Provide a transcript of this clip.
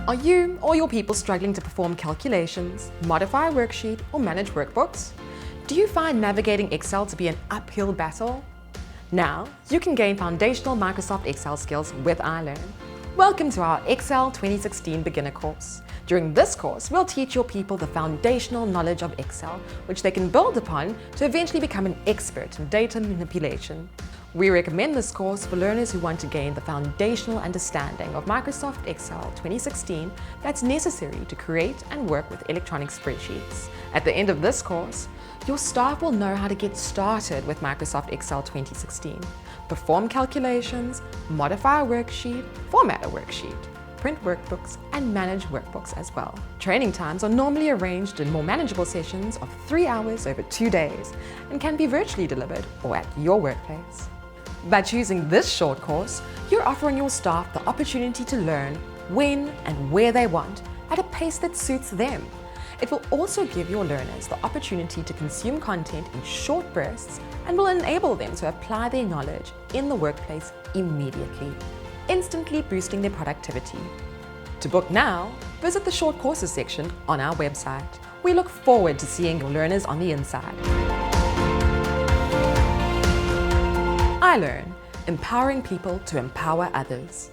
Are you or your people struggling to perform calculations, modify a worksheet, or manage workbooks? Do you find navigating Excel to be an uphill battle? Now, you can gain foundational Microsoft Excel skills with iLearn. Welcome to our Excel 2016 beginner course. During this course, we'll teach your people the foundational knowledge of Excel, which they can build upon to eventually become an expert in data manipulation. We recommend this course for learners who want to gain the foundational understanding of Microsoft Excel 2016 that's necessary to create and work with electronic spreadsheets. At the end of this course, your staff will know how to get started with Microsoft Excel 2016, perform calculations, modify a worksheet, format a worksheet, print workbooks, and manage workbooks as well. Training times are normally arranged in more manageable sessions of 3 hours over 2 days and can be virtually delivered or at your workplace. By choosing this short course, you're offering your staff the opportunity to learn when and where they want at a pace that suits them. It will also give your learners the opportunity to consume content in short bursts and will enable them to apply their knowledge in the workplace immediately, instantly boosting their productivity. To book now, visit the short courses section on our website. We look forward to seeing your learners on the inside. iLearn, empowering people to empower others.